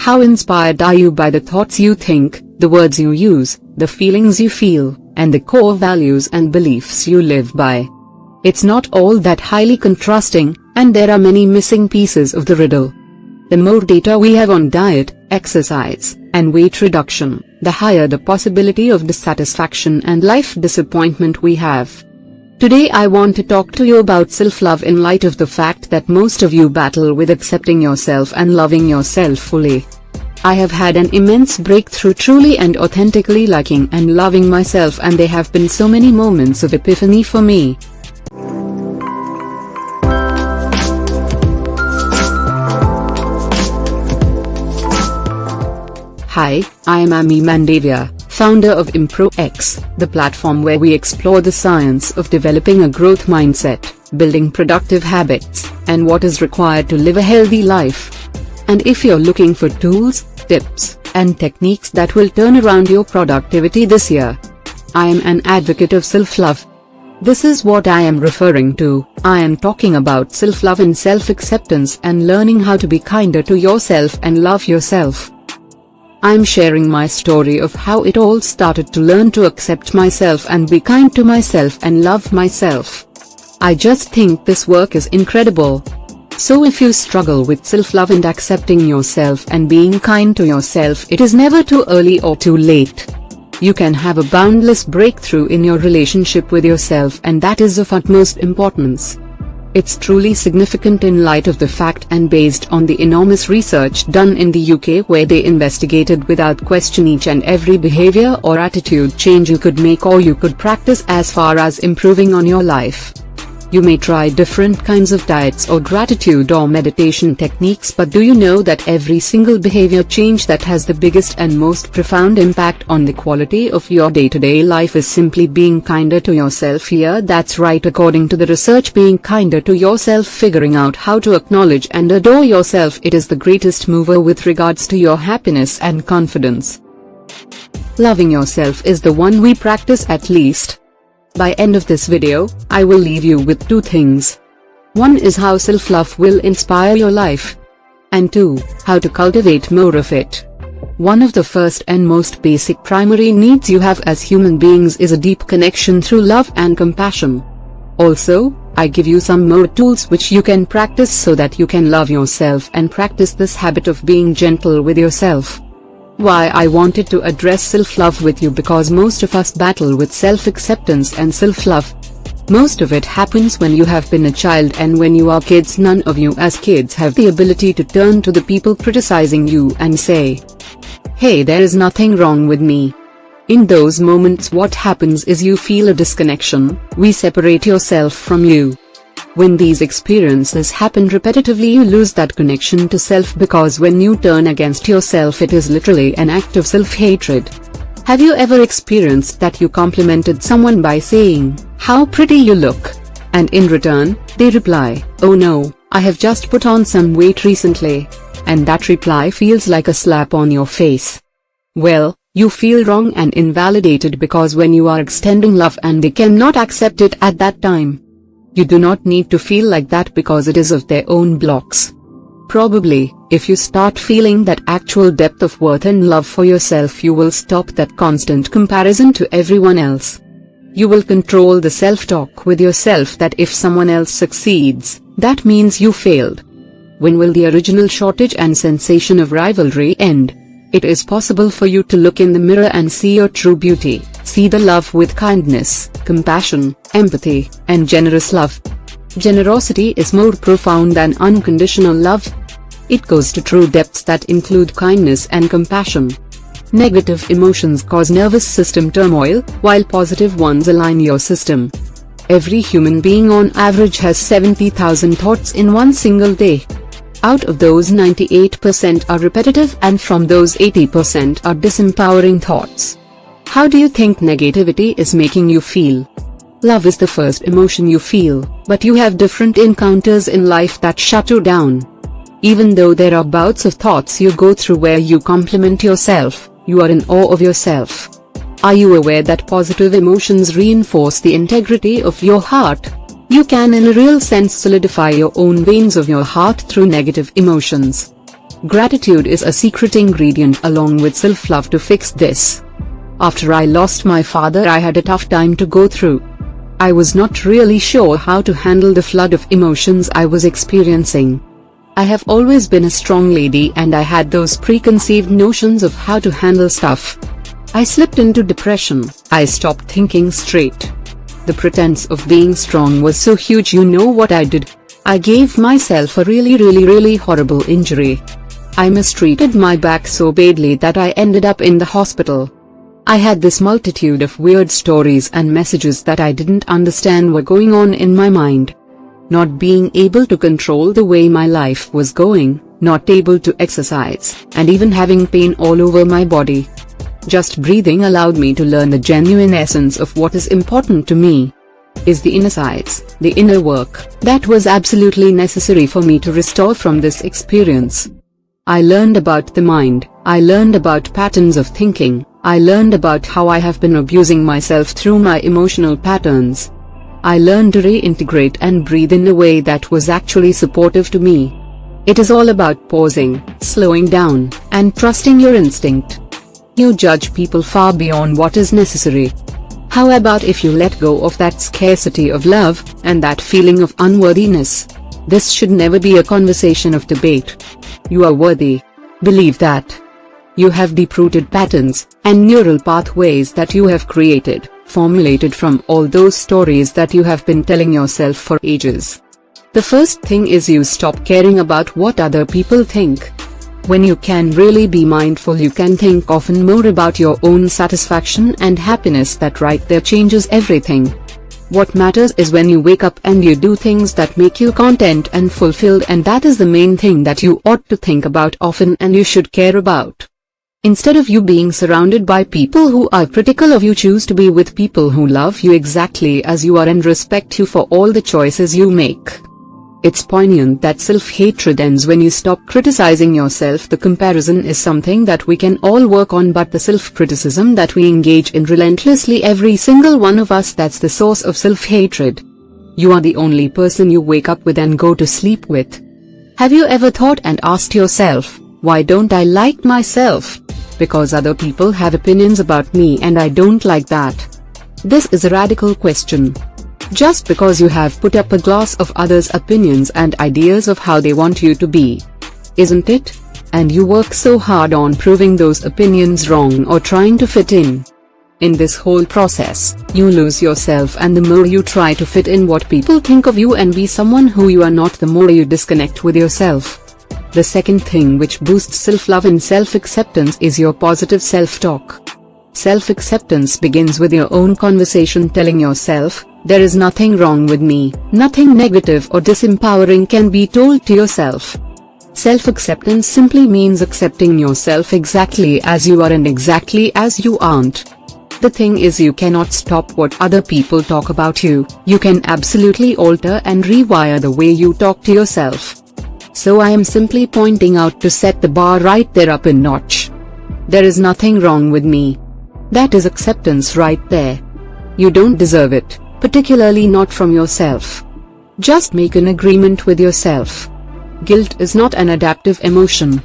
How inspired are you by the thoughts you think, the words you use, the feelings you feel, and the core values and beliefs you live by? It's not all that highly contrasting, and there are many missing pieces of the riddle. The more data we have on diet, exercise, and weight reduction, the higher the possibility of dissatisfaction and life disappointment we have. Today I want to talk to you about self-love in light of the fact that most of you battle with accepting yourself and loving yourself fully. I have had an immense breakthrough truly and authentically liking and loving myself, and there have been so many moments of epiphany for me. Hi, I am Ami Mandavia, founder of ImProEx, the platform where we explore the science of developing a growth mindset, building productive habits, and what is required to live a healthy life. And if you're looking for tools, tips, and techniques that will turn around your productivity this year, I am an advocate of self-love. This is what I am referring to. I am talking about self-love and self-acceptance and learning how to be kinder to yourself and love yourself. I'm sharing my story of how it all started to learn to accept myself and be kind to myself and love myself. I just think this work is incredible. So if you struggle with self-love and accepting yourself and being kind to yourself, it is never too early or too late. You can have a boundless breakthrough in your relationship with yourself, and that is of utmost importance. It's truly significant in light of the fact and based on the enormous research done in the UK, where they investigated without question each and every behavior or attitude change you could make or you could practice as far as improving on your life. You may try different kinds of diets or gratitude or meditation techniques, but do you know that every single behavior change that has the biggest and most profound impact on the quality of your day-to-day life is simply being kinder to yourself? Yeah, that's right. According to the research, being kinder to yourself, figuring out how to acknowledge and adore yourself, it is the greatest mover with regards to your happiness and confidence. Loving yourself is the one we practice at least. By end of this video, I will leave you with two things. One is how self-love will inspire your life. And two, how to cultivate more of it. One of the first and most basic primary needs you have as human beings is a deep connection through love and compassion. Also, I give you some more tools which you can practice so that you can love yourself and practice this habit of being gentle with yourself. Why I wanted to address self-love with you? Because most of us battle with self-acceptance and self-love. Most of it happens when you have been a child, and when you are kids, none of you as kids have the ability to turn to the people criticizing you and say, "Hey, there is nothing wrong with me." In those moments what happens is you feel a disconnection, we separate yourself from you. When these experiences happen repetitively, you lose that connection to self, because when you turn against yourself, it is literally an act of self-hatred. Have you ever experienced that you complimented someone by saying, "How pretty you look," and in return, they reply, "Oh no, I have just put on some weight recently," and that reply feels like a slap on your face? Well, you feel wrong and invalidated, because when you are extending love and they cannot accept it at that time. You do not need to feel like that, because it is of their own blocks. Probably, if you start feeling that actual depth of worth and love for yourself, you will stop that constant comparison to everyone else. You will control the self-talk with yourself that if someone else succeeds, that means you failed. When will the original shortage and sensation of rivalry end? It is possible for you to look in the mirror and see your true beauty, see the love with kindness, compassion, empathy, and generous love. Generosity is more profound than unconditional love. It goes to true depths that include kindness and compassion. Negative emotions cause nervous system turmoil, while positive ones align your system. Every human being on average has 70,000 thoughts in one single day. Out of those, 98% are repetitive, and from those 80% are disempowering thoughts. How do you think negativity is making you feel? Love is the first emotion you feel, but you have different encounters in life that shut you down. Even though there are bouts of thoughts you go through where you compliment yourself, you are in awe of yourself. Are you aware that positive emotions reinforce the integrity of your heart? You can in a real sense solidify your own veins of your heart through negative emotions. Gratitude is a secret ingredient along with self-love to fix this. After I lost my father, I had a tough time to go through. I was not really sure how to handle the flood of emotions I was experiencing. I have always been a strong lady and I had those preconceived notions of how to handle stuff. I slipped into depression. I stopped thinking straight. The pretense of being strong was so huge. You know what I did? I gave myself a really horrible injury. I mistreated my back so badly that I ended up in the hospital. I had this multitude of weird stories and messages that I didn't understand were going on in my mind. Not being able to control the way my life was going, not able to exercise, and even having pain all over my body. Just breathing allowed me to learn the genuine essence of what is important to me. Is the inner sides, the inner work, that was absolutely necessary for me to restore from this experience. I learned about the mind, I learned about patterns of thinking, I learned about how I have been abusing myself through my emotional patterns. I learned to reintegrate and breathe in a way that was actually supportive to me. It is all about pausing, slowing down, and trusting your instinct. You judge people far beyond what is necessary. How about if you let go of that scarcity of love, and that feeling of unworthiness? This should never be a conversation of debate. You are worthy. Believe that. You have deep-rooted patterns, and neural pathways that you have created, formulated from all those stories that you have been telling yourself for ages. The first thing is you stop caring about what other people think. When you can really be mindful, you can think often more about your own satisfaction and happiness. That right there changes everything. What matters is when you wake up and you do things that make you content and fulfilled, and that is the main thing that you ought to think about often and you should care about. Instead of you being surrounded by people who are critical of you, choose to be with people who love you exactly as you are and respect you for all the choices you make. It's poignant that self-hatred ends when you stop criticizing yourself. The comparison is something that we can all work on, but the self-criticism that we engage in relentlessly, every single one of us, that's the source of self-hatred. You are the only person you wake up with and go to sleep with. Have you ever thought and asked yourself, why don't I like myself? Because other people have opinions about me and I don't like that. This is a radical question. Just because you have put up a glass of others' opinions and ideas of how they want you to be, isn't it? And you work so hard on proving those opinions wrong or trying to fit in. In this whole process, you lose yourself, and the more you try to fit in what people think of you and be someone who you are not, the more you disconnect with yourself. The second thing which boosts self-love and self-acceptance is your positive self-talk. Self-acceptance begins with your own conversation, telling yourself, there is nothing wrong with me. Nothing negative or disempowering can be told to yourself. Self-acceptance simply means accepting yourself exactly as you are and exactly as you aren't. The thing is, you cannot stop what other people talk about you. You can absolutely alter and rewire the way you talk to yourself. So I am simply pointing out to set the bar right there up a notch. There is nothing wrong with me. That is acceptance right there. You don't deserve it, particularly not from yourself. Just make an agreement with yourself. Guilt is not an adaptive emotion.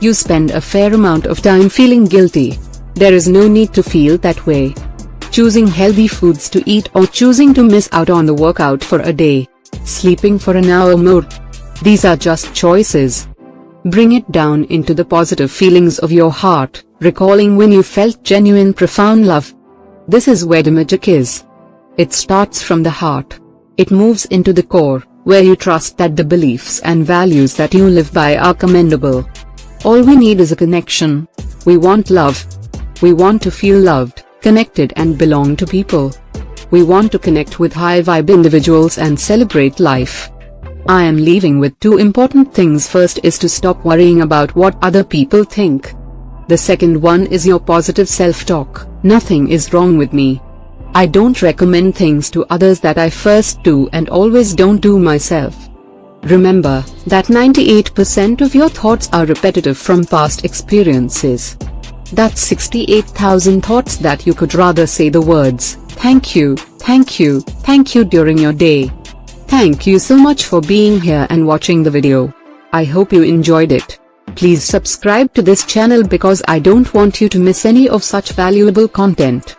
You spend a fair amount of time feeling guilty. There is no need to feel that way. Choosing healthy foods to eat or choosing to miss out on the workout for a day, sleeping for an hour more. These are just choices. Bring it down into the positive feelings of your heart, recalling when you felt genuine, profound love. This is where the magic is. It starts from the heart. It moves into the core, where you trust that the beliefs and values that you live by are commendable. All we need is a connection. We want love. We want to feel loved, connected and belong to people. We want to connect with high-vibe individuals and celebrate life. I am leaving with two important things. First is to stop worrying about what other people think. The second one is your positive self-talk. Nothing is wrong with me. I don't recommend things to others that I first do and always don't do myself. Remember that 98% of your thoughts are repetitive from past experiences. That's 68,000 thoughts that you could rather say the words, thank you, thank you, thank you during your day. Thank you so much for being here and watching the video. I hope you enjoyed it. Please subscribe to this channel because I don't want you to miss any of such valuable content.